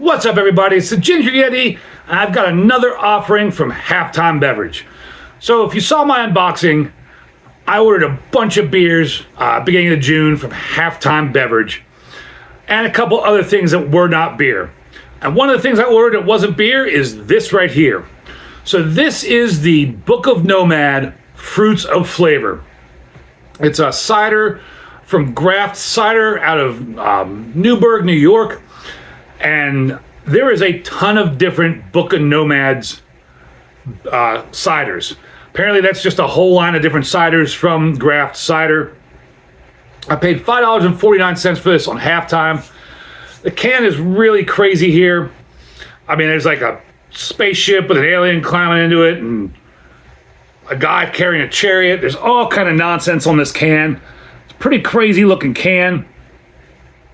What's up, everybody? It's the Ginger Yeti. I've got another offering from Halftime Beverage. So if you saw my unboxing, I ordered a bunch of beers beginning of June from Halftime Beverage and a couple other things that were not beer. And one of the things I ordered that wasn't beer is this right here. So this is the Book of Nomad Fruits of Flavor. It's a cider from Graft Cider out of Newburgh, New York. And there is a ton of different Book of Nomads ciders. Apparently that's just a whole line of different ciders from Graft Cider. I paid $5.49 for this on Halftime. The can is really crazy here. I mean, there's like a spaceship with an alien climbing into it and a guy carrying a chariot. There's all kind of nonsense on this can. It's a pretty crazy looking can.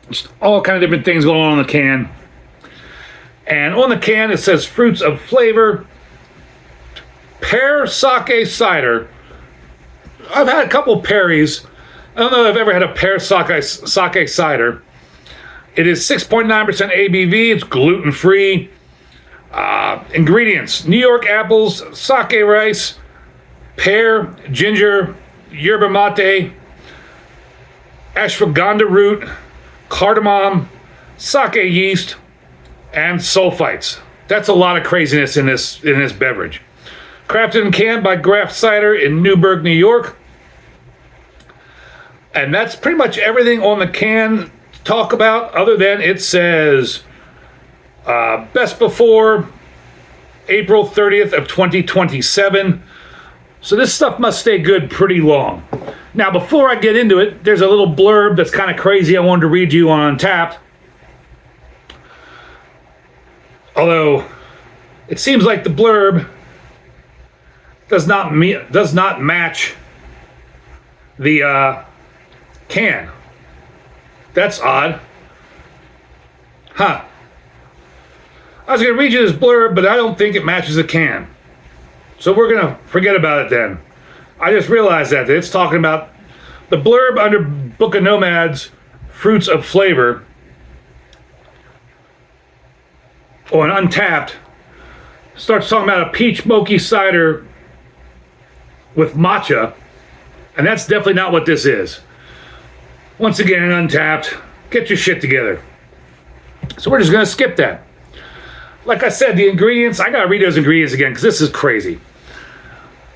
Just all kind of different things going on the can. And on the can it says Fruits of Flavor, Pear Sake Cider. I've had a couple Perries. I don't know if I've ever had a Pear Sake Cider. It is 6.9% ABV. It's gluten-free. Ingredients: New York apples, sake rice, pear, ginger, yerba mate, ashwagandha root, cardamom, sake yeast, and sulfites. That's a lot of craziness in this beverage. Crafted and canned by Graft Cider in Newburgh, New York. And that's pretty much everything on the can to talk about, other than it says best before April 30th of 2027. So this stuff must stay good pretty long. Now, before I get into it, there's a little blurb that's kind of crazy I wanted to read you on Untapped. Although it seems like the blurb does not match the can. That's odd. Huh. I was going to read you this blurb, but I don't think it matches the can. So we're going to forget about it then. I just realized that it's talking about the blurb under Book of Nomads, Fruits of Flavor, on Untapped, starts talking about a peach mochi cider with matcha, and that's definitely not what this is. Once again, Untapped, get your shit together. So we're just going to skip that. Like I said, the ingredients, I got to read those ingredients again because this is crazy.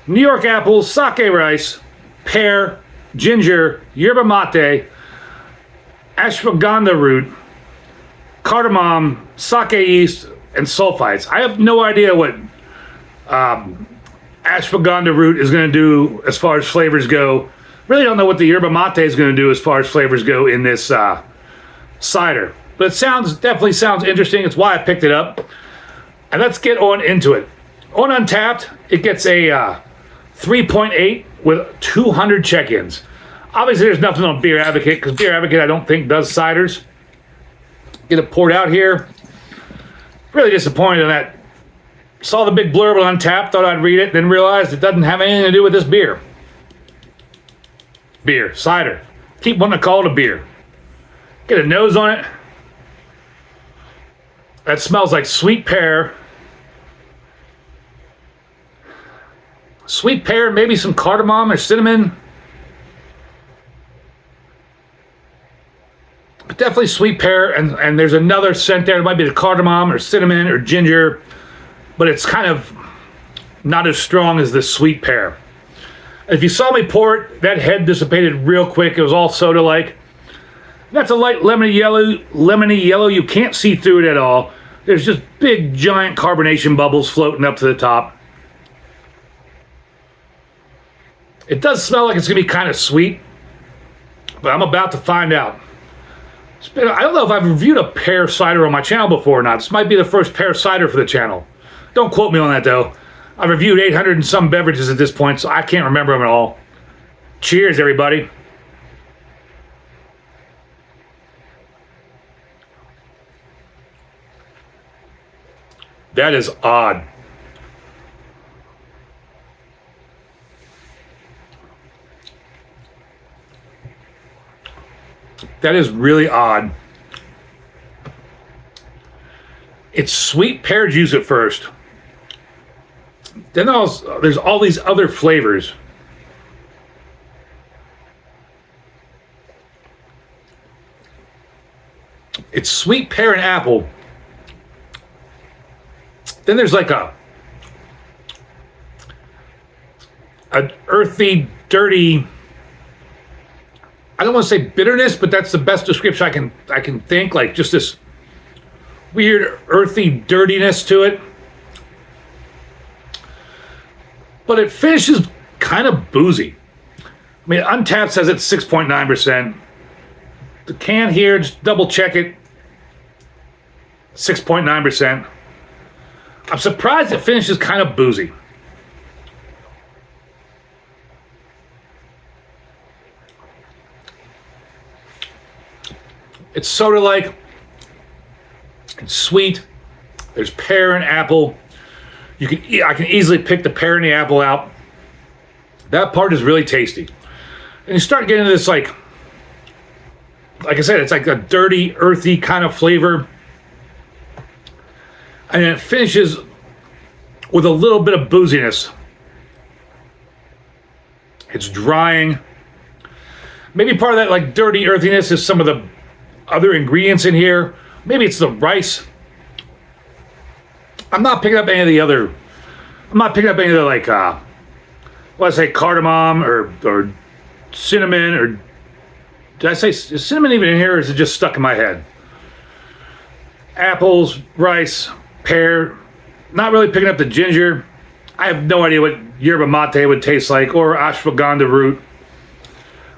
New York apples, sake rice, pear, ginger, yerba mate, ashwagandha root, cardamom, sake yeast, and sulfites. I have no idea what ashwagandha root is going to do as far as flavors go. Really don't know what the yerba mate is going to do as far as flavors go in this cider. But it definitely sounds interesting. It's why I picked it up. And let's get on into it. On Untapped, it gets a 3.8 with 200 check-ins. Obviously, there's nothing on Beer Advocate, because Beer Advocate, I don't think, does ciders. Get it poured out here. Really disappointed in that. Saw the big blurb on Untapped, thought I'd read it, then realized it doesn't have anything to do with this beer. Beer, cider. Keep wanting to call it a beer. Get a nose on it. That smells like sweet pear. Sweet pear, maybe some cardamom or cinnamon. But definitely sweet pear, and there's another scent there. It might be the cardamom or cinnamon or ginger, but it's kind of not as strong as the sweet pear. If you saw me pour it, that head dissipated real quick. It was all soda-like. That's a light lemony yellow. You can't see through it at all. There's just big, giant carbonation bubbles floating up to the top. It does smell like it's going to be kind of sweet, but I'm about to find out. I don't know if I've reviewed a pear cider on my channel before or not. This might be the first pear cider for the channel. Don't quote me on that, though. I've reviewed 800 and some beverages at this point, so I can't remember them at all. Cheers, everybody. That is odd. That is really odd. It's sweet pear juice at first. Then there's all these other flavors. It's sweet pear and apple. Then there's like a earthy, dirty, I don't want to say bitterness, but that's the best description I can think. Like just this weird earthy dirtiness to it. But it finishes kind of boozy. I mean, Untapped says it's 6.9%. The can here, just double check it. 6.9%. I'm surprised it finishes kind of boozy. It's soda-like. It's sweet. There's pear and apple. I can easily pick the pear and the apple out. That part is really tasty. And you start getting into this like I said, it's like a dirty, earthy kind of flavor. And then it finishes with a little bit of booziness. It's drying. Maybe part of that like dirty earthiness is some of the other ingredients in here. Maybe it's the rice. I'm not picking up any of the like let's say cardamom or cinnamon, or did I say is cinnamon even in here, or is it just stuck in my head? Apples, rice, pear. Not really picking up the ginger. I have no idea what yerba mate would taste like, or ashwagandha root.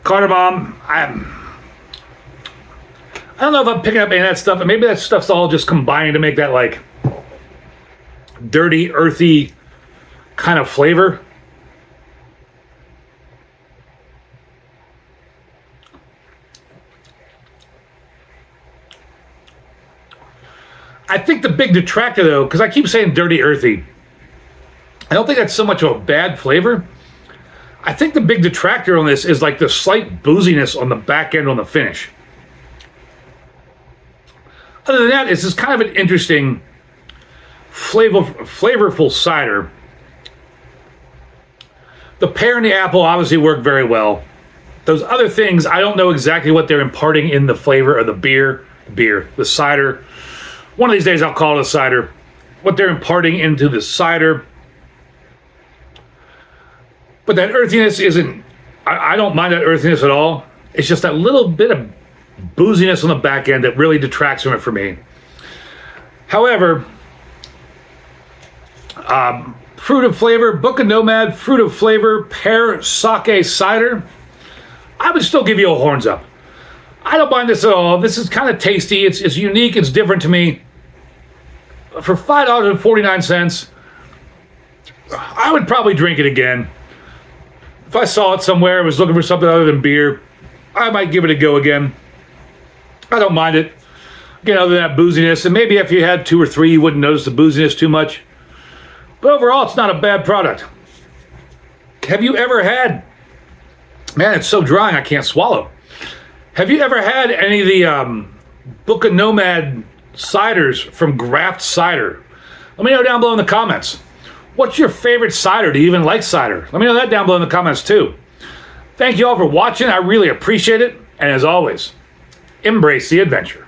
Cardamom, I don't know if I'm picking up any of that stuff, and maybe that stuff's all just combining to make that like dirty, earthy kind of flavor. I think the big detractor though, because I keep saying dirty, earthy, I don't think that's so much of a bad flavor. I think the big detractor on this is like the slight booziness on the back end on the finish. Other than that, it's just kind of an interesting, flavorful cider. The pear and the apple obviously work very well. Those other things, I don't know exactly what they're imparting in the flavor of the the cider. One of these days I'll call it a cider. What they're imparting into the cider. But that earthiness isn't, I don't mind that earthiness at all. It's just that little bit of booziness on the back end that really detracts from it for me. However, fruit of flavor, Book of Nomad, fruit of flavor, pear sake cider, I would still give you a horns up. I don't mind this at all. This is kind of tasty. It's unique. It's different to me. For $5.49, I would probably drink it again. If I saw it somewhere, I was looking for something other than beer, I might give it a go again. I don't mind it. Again, other than that booziness, and maybe if you had 2 or 3, you wouldn't notice the booziness too much. But overall, it's not a bad product. Have you ever had, man, it's so drying I can't swallow. Have you ever had any of the Book of Nomad ciders from Graft Cider? Let me know down below in the comments. What's your favorite cider? Do you even like cider? Let me know that down below in the comments too. Thank you all for watching. I really appreciate it. And as always, embrace the adventure.